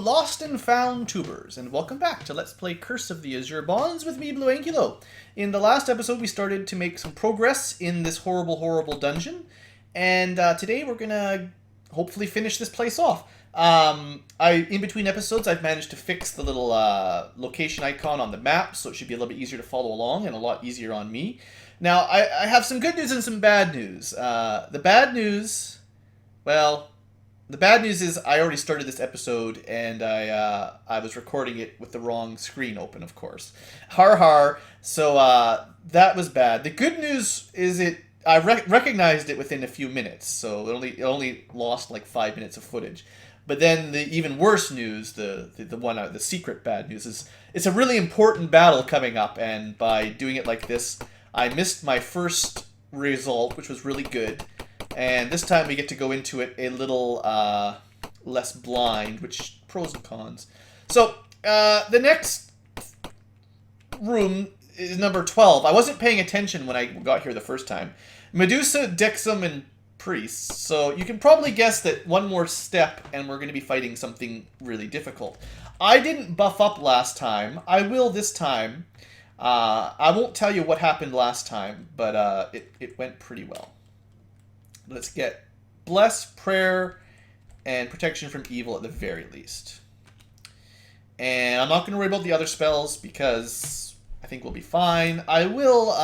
lost and found tubers, and welcome back to Let's Play Curse of the Azure Bonds with me, Blue Angulo. In the last episode, we started to make some progress in this horrible, horrible dungeon, and today we're gonna hopefully finish this place off. In between episodes, I've managed to fix the little location icon on the map, so it should be a little bit easier to follow along and a lot easier on me. Now, I have some good news and some bad news. The bad news, well... The bad news is I already started this episode and I was recording it with the wrong screen open, of course. Har har. So that was bad. The good news is I recognized it within a few minutes, so it only lost like 5 minutes of footage. But then the even worse news, the secret bad news is it's a really important battle coming up, and by doing it like this, I missed my first result, which was really good. And this time we get to go into it a little less blind, which pros and cons. So, the next room is number 12. I wasn't paying attention when I got here the first time. Medusa, Dexum, and Priests. So you can probably guess that one more step and we're going to be fighting something really difficult. I didn't buff up last time. I will this time. I won't tell you what happened last time, but it went pretty well. Let's get Bless, Prayer, and Protection from Evil at the very least. And I'm not going to worry about the other spells because I think we'll be fine. I will,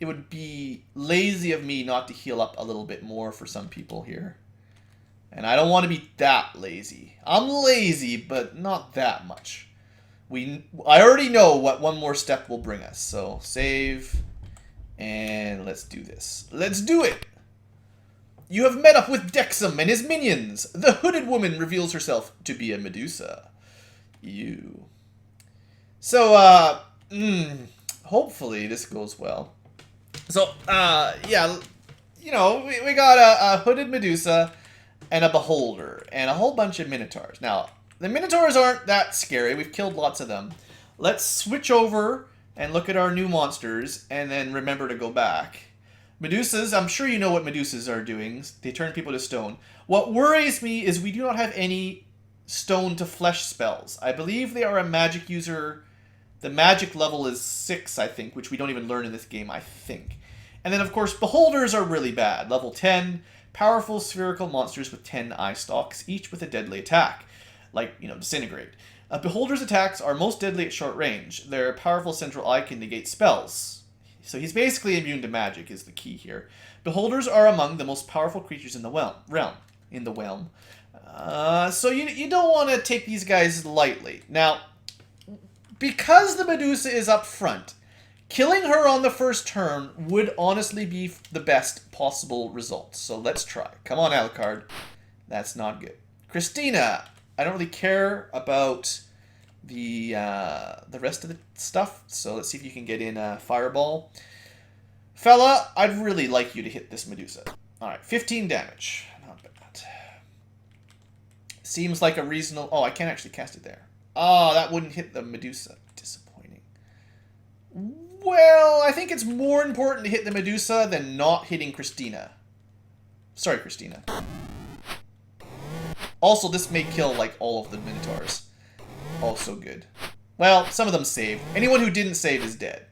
it would be lazy of me not to heal up a little bit more for some people here. And I don't want to be that lazy. I'm lazy, but not that much. I already know what one more step will bring us. So, save, and let's do this. Let's do it! You have met up with Dexum and his minions. The hooded woman reveals herself to be a Medusa. You. So, hopefully this goes well. So, yeah, you know, we got a hooded Medusa and a Beholder and a whole bunch of Minotaurs. Now, the Minotaurs aren't that scary. We've killed lots of them. Let's switch over and look at our new monsters and then remember to go back. Medusas, I'm sure you know what Medusas are doing. They turn people to stone. What worries me is we do not have any stone to flesh spells. I believe they are a magic user. The magic level is 6, I think, which we don't even learn in this game, I think. And then, of course, Beholders are really bad. Level 10, powerful spherical monsters with 10 eye stalks, each with a deadly attack. Like, you know, Disintegrate. Beholder's attacks are most deadly at short range. Their powerful central eye can negate spells. So he's basically immune to magic is the key here. Beholders are among the most powerful creatures in the realm. So you don't want to take these guys lightly. Now, because the Medusa is up front, killing her on the first turn would honestly be the best possible result. So let's try. Come on, Alucard. That's not good. Christina, I don't really care about the rest of the stuff, so let's see if you can get in a fireball. Fella, I'd really like you to hit this Medusa. Alright, 15 damage. Not bad. Seems like a reasonable... Oh, I can't actually cast it there. Oh, that wouldn't hit the Medusa. Disappointing. Well, I think it's more important to hit the Medusa than not hitting Christina. Sorry, Christina. Also, this may kill, like, all of the Minotaurs. Also good. Well, some of them saved. Anyone who didn't save is dead.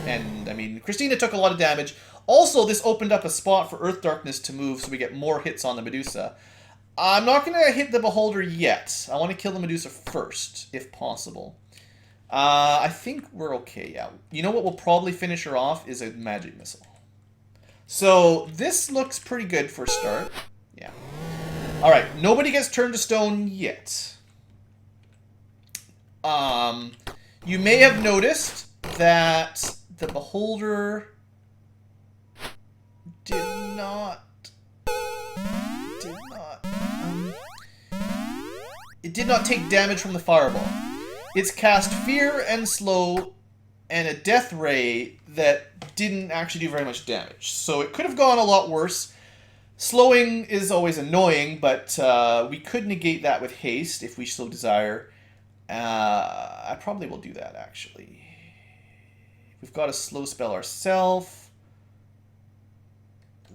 And, I mean, Christina took a lot of damage. Also, this opened up a spot for Earth Darkness to move so we get more hits on the Medusa. I'm not going to hit the Beholder yet. I want to kill the Medusa first, if possible. I think we're okay, yeah. You know what will probably finish her off is a magic missile. So, this looks pretty good for a start. Yeah. Alright, nobody gets turned to stone yet. You may have noticed that the Beholder did not, it did not take damage from the fireball. It's cast Fear and Slow and a Death Ray that didn't actually do very much damage. So it could have gone a lot worse. Slowing is always annoying, but we could negate that with haste if we so desire. I probably will do that, actually. We've got a slow spell ourselves.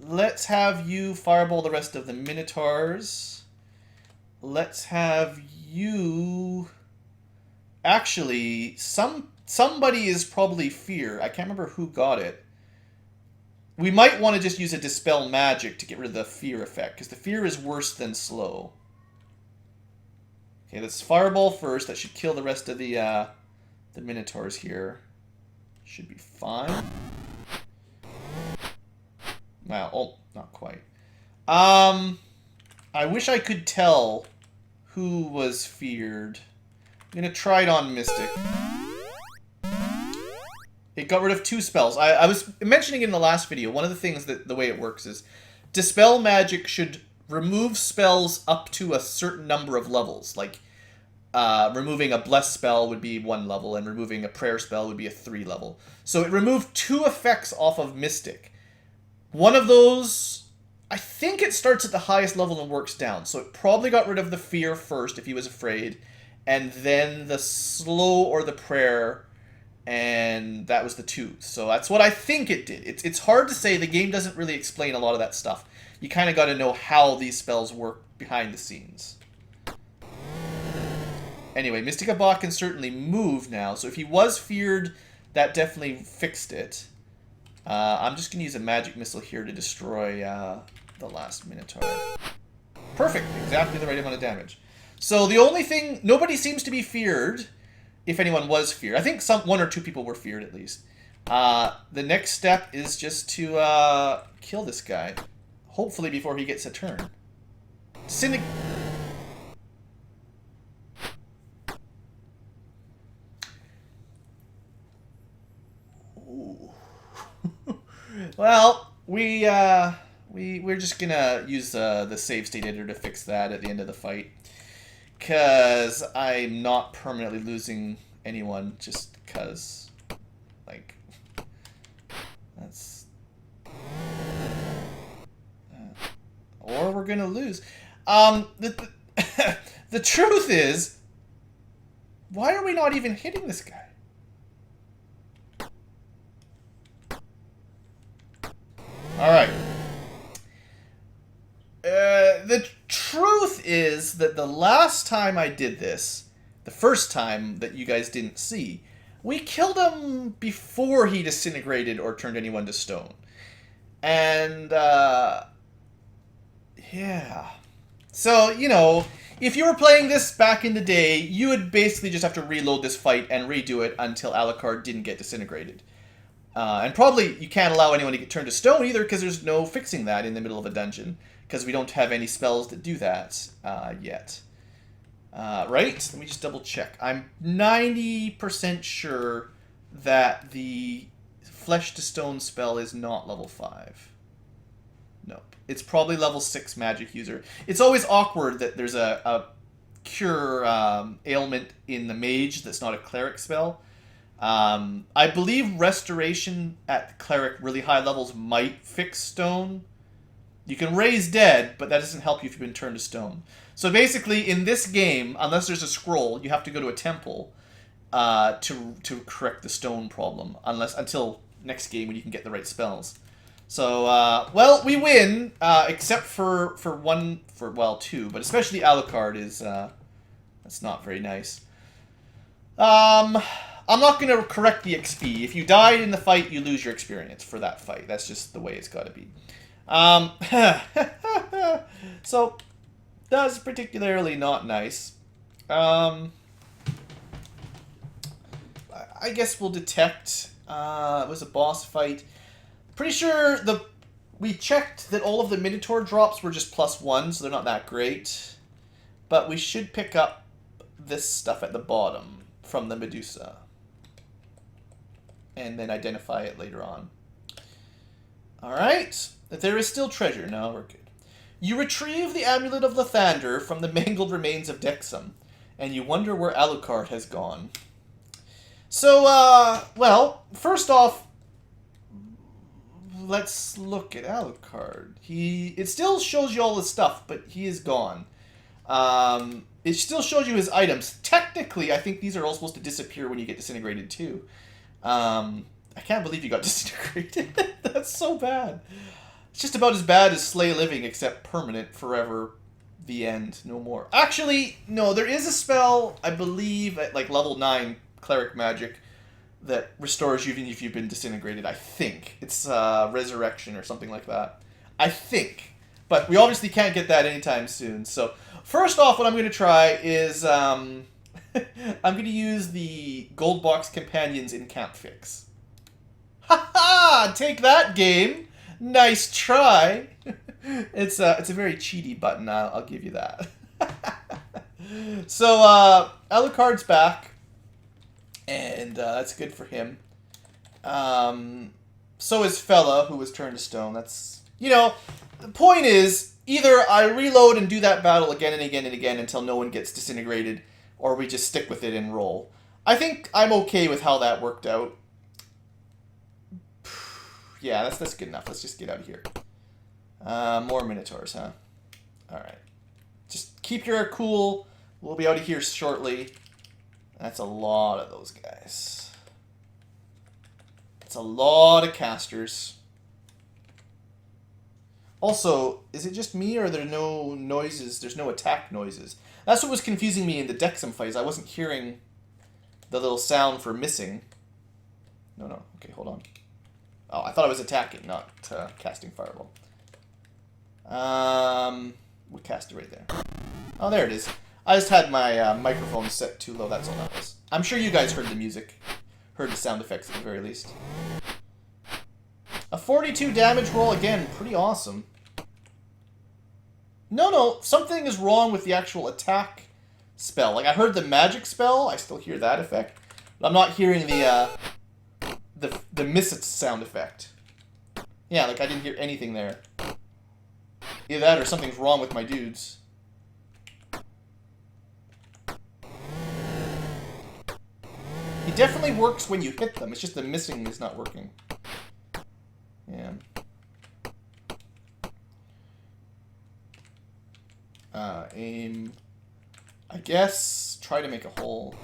Let's have you fireball the rest of the Minotaurs. let's have you... Actually, somebody is probably fear. I can't remember who got it. We might want to just use a Dispel Magic to get rid of the fear effect, because the fear is worse than slow. Okay, let's Fireball first. That should kill the rest of the Minotaurs here. Should be fine. Wow, oh, not quite. I wish I could tell who was feared. I'm going to try it on Mystic. It got rid of 2 spells. I was mentioning in the last video, one of the things that the way it works is Dispel Magic should remove spells up to a certain number of levels. Like, removing a Bless spell would be 1 level, and removing a Prayer spell would be a 3 level. So it removed 2 effects off of Mystic. One of those, I think it starts at the highest level and works down. So it probably got rid of the fear first if he was afraid, and then the slow or the prayer, and that was the 2. So that's what I think it did. It's hard to say. The game doesn't really explain a lot of that stuff. You kind of got to know how these spells work behind the scenes. Anyway, Mystica can certainly move now. So if he was feared, that definitely fixed it. I'm just going to use a magic missile here to destroy the last Minotaur. Perfect. Exactly the right amount of damage. So the only thing... Nobody seems to be feared, if anyone was feared. I think 1 or 2 people were feared, at least. The next step is just to kill this guy. Hopefully before he gets a turn. Ooh. Well, we're just gonna use the save state editor to fix that at the end of the fight, because I'm not permanently losing anyone just because, like, that's or we're gonna lose. The the truth is, why are we not even hitting this guy? Alright. The truth is that the last time I did this, the first time that you guys didn't see, we killed him before he disintegrated or turned anyone to stone. And, yeah. So, you know, if you were playing this back in the day, you would basically just have to reload this fight and redo it until Alucard didn't get disintegrated. And probably you can't allow anyone to get turned to stone either, because there's no fixing that in the middle of a dungeon, because we don't have any spells that do that yet. Right? Let me just double check. I'm 90% sure that the Flesh to Stone spell is not level 5. Nope. It's probably level 6 magic user. It's always awkward that there's a cure ailment in the mage that's not a cleric spell. I believe restoration at cleric really high levels might fix stone. You can raise dead, but that doesn't help you if you've been turned to stone. So basically, in this game, unless there's a scroll, you have to go to a temple to correct the stone problem. Until next game when you can get the right spells. So, well, we win, except for 2, but especially Alucard is that's not very nice. I'm not going to correct the XP. If you died in the fight, you lose your experience for that fight. That's just the way it's got to be. So, that's particularly not nice. I guess we'll detect. It was a boss fight. Pretty sure we checked that all of the Minotaur drops were just +1, so they're not that great. But we should pick up this stuff at the bottom from the Medusa. And then identify it later on. Alright. There is still treasure. No, we're good. You retrieve the Amulet of Lathander from the mangled remains of Dexum, and you wonder where Alucard has gone. So, well, first off, let's look at Alucard. It still shows you all the stuff, but he is gone. It still shows you his items. Technically, I think these are all supposed to disappear when you get disintegrated, too. I can't believe you got disintegrated. That's so bad. It's just about as bad as Slay Living, except permanent, forever, The end. No more. Actually, no, there is a spell, I believe, at like level 9 cleric magic that restores you even if you've been disintegrated. I think. It's resurrection or something like that. I think. But we obviously can't get that anytime soon. So, first off, what I'm going to try is I'm going to use the Gold Box Companions in Camp Fix. Ha ha! Take that, game! Nice try! It's a very cheaty button, I'll give you that. So, Alucard's back. And that's good for him. So is Fella, who was turned to stone. That's, you know, the point is, either I reload and do that battle again and again and again until no one gets disintegrated, or we just stick with it and roll. I think I'm okay with how that worked out. Yeah, that's good enough. Let's just get out of here. More Minotaurs, huh? Alright. Just keep your cool. We'll be out of here shortly. That's a lot of those guys. That's a lot of casters. Also, is it just me or are there no noises? There's no attack noises. That's what was confusing me in the Dexum fights. I wasn't hearing the little sound for missing. No. Okay, hold on. Oh, I thought I was attacking, not casting Fireball. We cast it right there. Oh, there it is. I just had my microphone set too low, that's all that was. I'm sure you guys heard the music. Heard the sound effects at the very least. A 42 damage roll, again, pretty awesome. No, something is wrong with the actual attack spell. Like, I heard the magic spell, I still hear that effect. But I'm not hearing the miss sound effect. Yeah, like I didn't hear anything there. Either that or something's wrong with my dudes. It definitely works when you hit them. It's just the missing is not working. Yeah. Aim. I guess try to make a hole.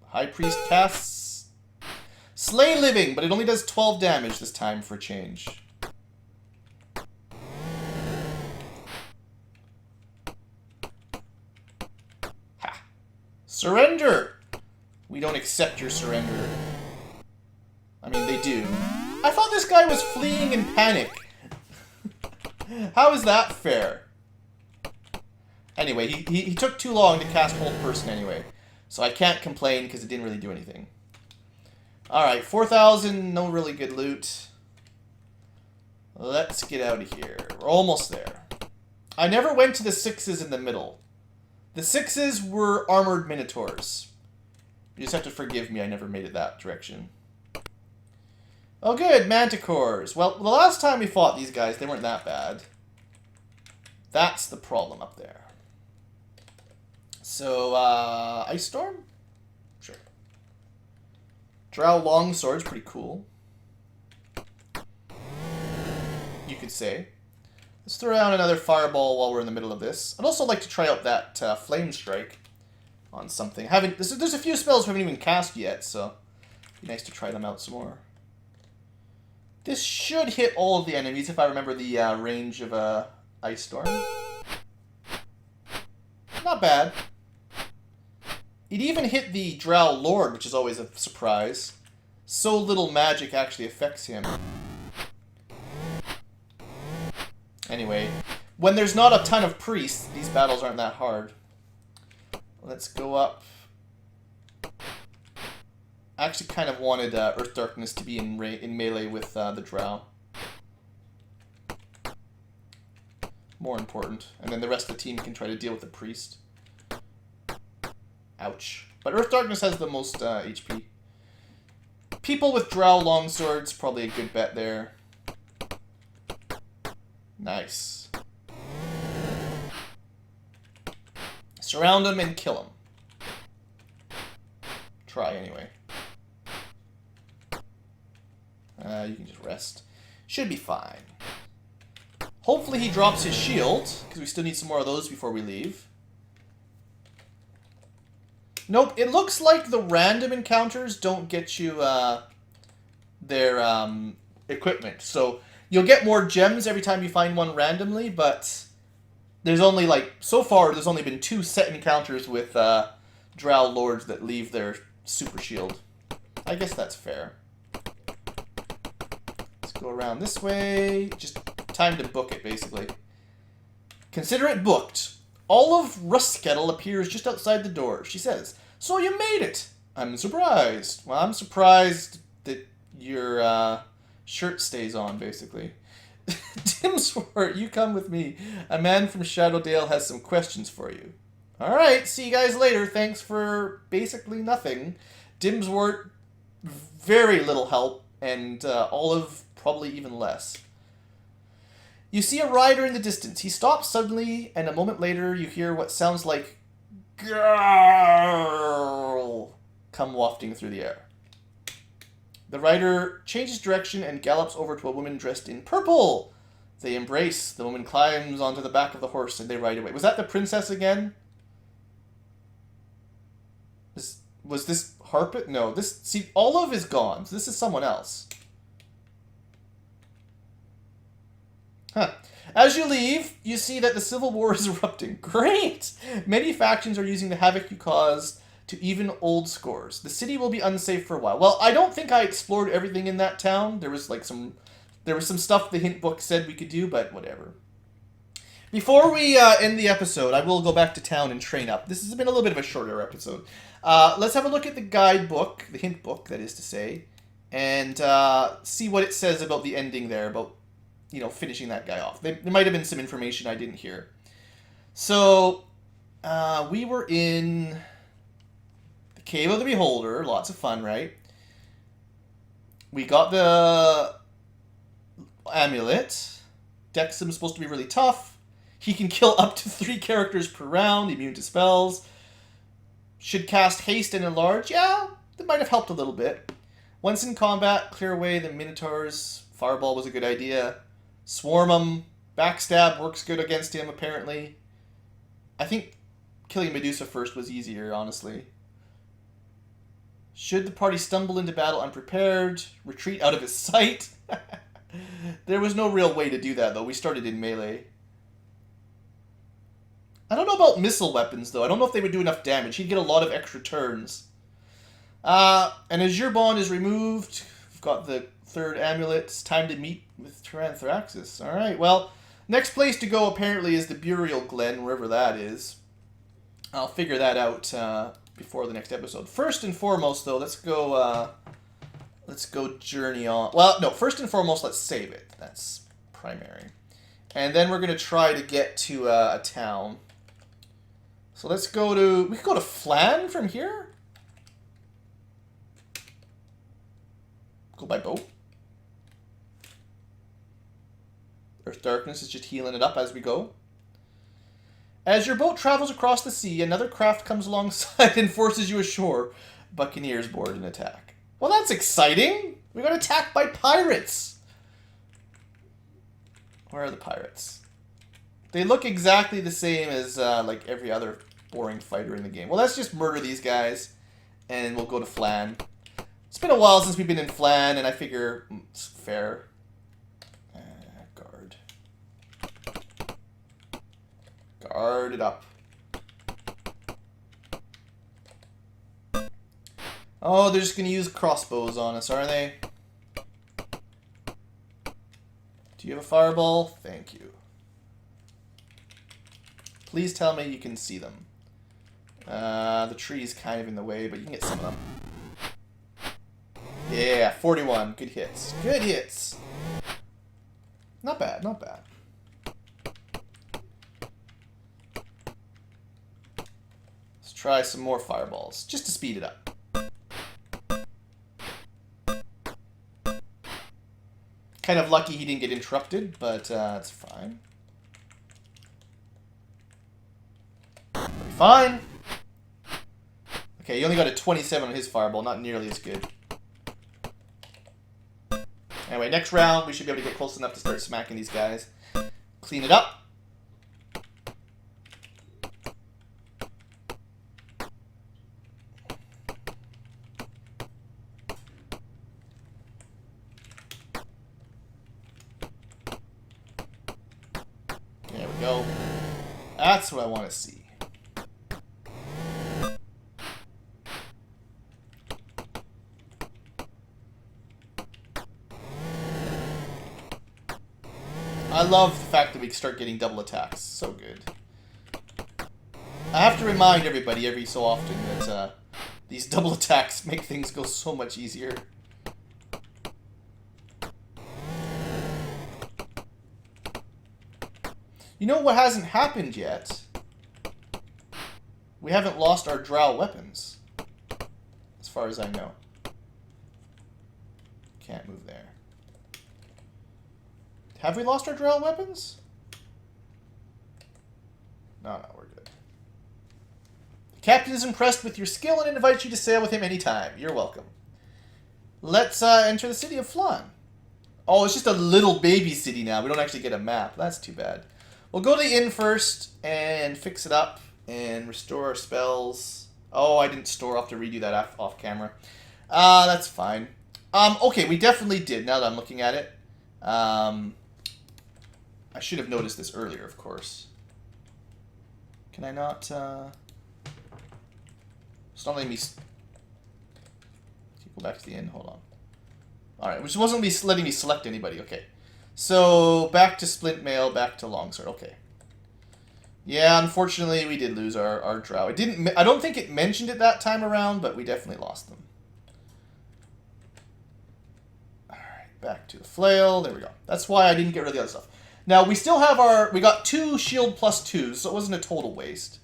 High Priest casts Slay Living, but it only does 12 damage this time for a change. Ha! Surrender! We don't accept your surrender. I mean, they do. I thought this guy was fleeing in panic. How is that fair? Anyway, he took too long to cast Hold Person anyway. So I can't complain because it didn't really do anything. Alright, 4,000, no really good loot. Let's get out of here. We're almost there. I never went to the 6s in the middle. The 6s were armored minotaurs. You just have to forgive me, I never made it that direction. Oh good, manticores. Well, the last time we fought these guys, they weren't that bad. That's the problem up there. So, Ice Storm? Sure. Drow Longsword's pretty cool. You could say. Let's throw down another Fireball while we're in the middle of this. I'd also like to try out that Flame Strike on something. There's a few spells we haven't even cast yet, so it'd be nice to try them out some more. This should hit all of the enemies if I remember the range of Ice Storm. Not bad. It even hit the Drow Lord, which is always a surprise. So little magic actually affects him. Anyway, when there's not a ton of priests, these battles aren't that hard. Let's go up. I actually kind of wanted Earth Darkness to be in melee with the Drow. More important. And then the rest of the team can try to deal with the priest. Ouch. But Earth Darkness has the most HP. People with Drow Longswords, probably a good bet there. Nice. Surround him and kill him. Try anyway. You can just rest. Should be fine. Hopefully he drops his shield, because we still need some more of those before we leave. Nope, it looks like the random encounters don't get you their equipment. So You'll get more gems every time you find one randomly, but there's only, like, so far there's only been 2 set encounters with Drow Lords that leave their super shield. I guess that's fair. Let's go around this way. Just time to book it, basically. Consider it booked. Olive Ruskettle appears just outside the door. She says, "So you made it." I'm surprised. Well, I'm surprised that your shirt stays on, basically. Dimswort, you come with me. A man from Shadowdale has some questions for you. Alright, see you guys later. Thanks for basically nothing. Dimswort, very little help, and Olive, probably even less. You see a rider in the distance. He stops suddenly, and a moment later you hear what sounds like "girl" come wafting through the air. The rider changes direction and gallops over to a woman dressed in purple. They embrace. The woman climbs onto the back of the horse and they ride away. Was that the princess again? Was this Harpet? No. See, Olive is gone. So this is someone else. Huh. As you leave, you see that the civil war is erupting. Great! Many factions are using the havoc you caused to even old scores. The city will be unsafe for a while. Well, I don't think I explored everything in that town. There was some stuff the hint book said we could do, but whatever. Before we end the episode, I will go back to town and train up. This has been a little bit of a shorter episode. Let's have a look at the guidebook, the hint book, that is to say, and see what it says about the ending there, about, finishing that guy off. There might have been some information I didn't hear. So, we were in the Cave of the Beholder. Lots of fun, right? We got the amulet. Dexam's supposed to be really tough. He can kill up to 3 characters per round, immune to spells. Should cast haste and enlarge. Yeah, that might have helped a little bit. Once in combat, clear away the Minotaurs. Fireball was a good idea. Swarm them. Backstab works good against him, apparently. I think killing Medusa first was easier, honestly. Should the party stumble into battle unprepared, retreat out of his sight. There was no real way to do that, though. We started in melee. I don't know about missile weapons, though. I don't know if they would do enough damage. He'd get a lot of extra turns. An Azure bond is removed. We've got the 3rd amulet. It's time to meet with Tyranthraxis. Alright, well, next place to go apparently is the Burial Glen, wherever that is. I'll figure that out before the next episode. First and foremost, though, let's go journey on. Well, no, first and foremost, let's save it. That's primary. And then we're going to try to get to a town. So let's go to... We could go to Flan from here? Go by boat. Earth Darkness is just healing it up as we go. As your boat travels across the sea, another craft comes alongside and forces you ashore. Buccaneers board and attack. Well, that's exciting! We got attacked by pirates! Where are the pirates? They look exactly the same as like every other boring fighter in the game. Well, let's just murder these guys, and we'll go to Flan. It's been a while since we've been in Flan, and I figure it's fair. Guard. Guard it up. Oh, they're just going to use crossbows on us, are they? Do you have a fireball? Thank you. Please tell me you can see them. The tree's kind of in the way, but you can get some of them. Yeah, 41. Good hits. Good hits. Not bad, not bad. Let's try some more fireballs, just to speed it up. Kind of lucky he didn't get interrupted, but it's fine. It'll be fine. Okay, he only got a 27 on his fireball, not nearly as good. Anyway, next round, we should be able to get close enough to start smacking these guys. Clean it up. go. That's what I want to see. I love the fact that we start getting double attacks. So good. I have to remind everybody every so often that these double attacks make things go so much easier. You know what hasn't happened yet? We haven't lost our drow weapons. As far as I know. Can't move there. Have we lost our drow weapons? No, we're good. The captain is impressed with your skill and invites you to sail with him anytime. You're welcome. Let's enter the city of Flan. Oh, it's just a little baby city now. We don't actually get a map. That's too bad. We'll go to the inn first and fix it up and restore our spells. Oh, I didn't store. I'll have to redo that off camera. That's fine. Okay, we definitely did, now that I'm looking at it. I should have noticed this earlier, of course. Can I not, It's not letting me... Go back to the inn, hold on. Alright, which wasn't letting me select anybody, okay. So, back to Splint Mail, back to Longsword, okay. Yeah, unfortunately, we did lose our drow. I don't think it mentioned it that time around, but we definitely lost them. Alright, back to the flail, there we go. That's why I didn't get rid of the other stuff. Now, we still have we got 2 shield plus 2s, so it wasn't a total waste.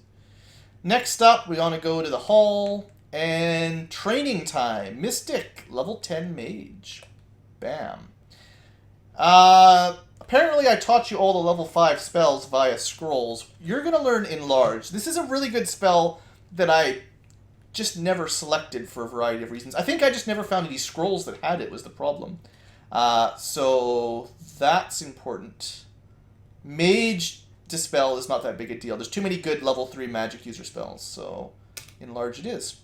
Next up, we want to go to the hall, and training time. Mystic, level 10 mage. Bam. Apparently I taught you all the level 5 spells via scrolls. You're going to learn Enlarge. This is a really good spell that I just never selected for a variety of reasons. I think I just never found any scrolls that had it was the problem. So that's important. Mage Dispel is not that big a deal. There's too many good level 3 magic user spells, so Enlarge it is.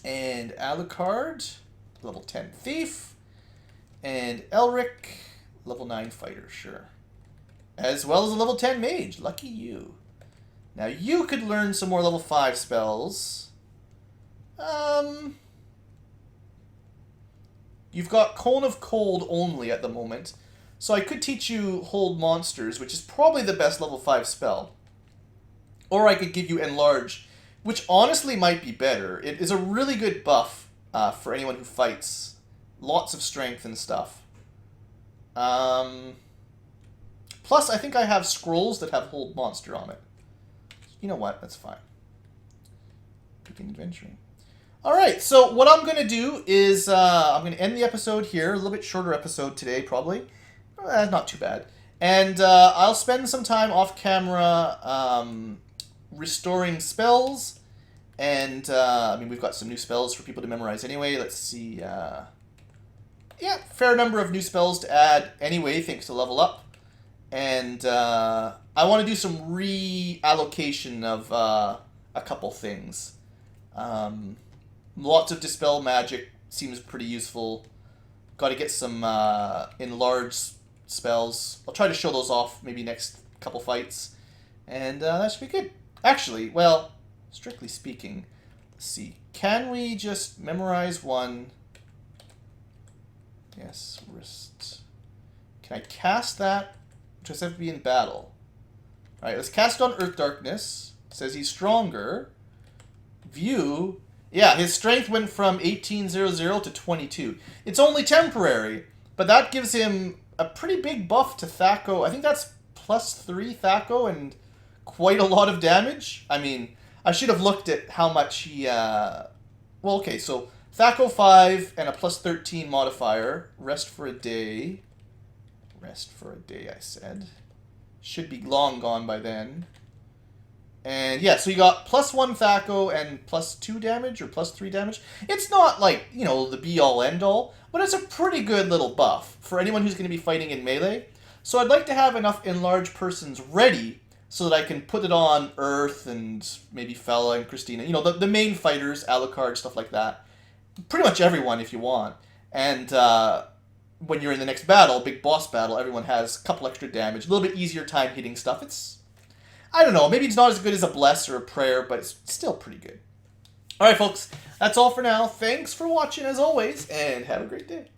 And Alucard, level 10 Thief. And Elric, level 9 Fighter, sure. As well as a level 10 Mage. Lucky you. Now you could learn some more level 5 spells. You've got Cone of Cold only at the moment. So I could teach you Hold Monsters, which is probably the best level 5 spell. Or I could give you Enlarge, which honestly might be better. It is a really good buff for anyone who fights. Lots of strength and stuff. Plus, I think I have scrolls that have Hold Monster on it. You know what? That's fine. Begin adventuring. Alright, so what I'm going to do is I'm going to end the episode here. A little bit shorter episode today, probably. Not too bad. And I'll spend some time off camera restoring spells. And, I mean, we've got some new spells for people to memorize anyway. Let's see. Yeah, fair number of new spells to add anyway, thanks to Level Up. And I want to do some reallocation of a couple things. Lots of Dispel Magic seems pretty useful. Got to get some Enlarge spells. I'll try to show those off maybe next couple fights. And that should be good. Actually, well, strictly speaking, let's see. Can we just memorize one? Yes, wrist. Can I cast that? Just have to be in battle. Alright, let's cast on Earth Darkness. It says he's stronger. View. Yeah, his strength went from 1800 to 22. It's only temporary, but that gives him a pretty big buff to Thaco. I think that's +3 Thaco and quite a lot of damage. I mean, I should have looked at how much he... Well, okay, so Thaco 5 and a +13 modifier. Rest for a day. Rest for a day, I said. Should be long gone by then. And yeah, so you got +1 Thaco and +2 damage or +3 damage. It's not like, you know, the be-all end-all, but it's a pretty good little buff for anyone who's going to be fighting in melee. So I'd like to have enough Enlarged Persons ready so that I can put it on Earth and maybe Fella and Christina. You know, the main fighters, Alucard, stuff like that. Pretty much everyone if you want. And when you're in the next battle, big boss battle, everyone has a couple extra damage, a little bit easier time hitting stuff. It's, I don't know, maybe it's not as good as a Bless or a Prayer, but it's still pretty good. Alright folks, that's all for now. Thanks for watching as always, and have a great day.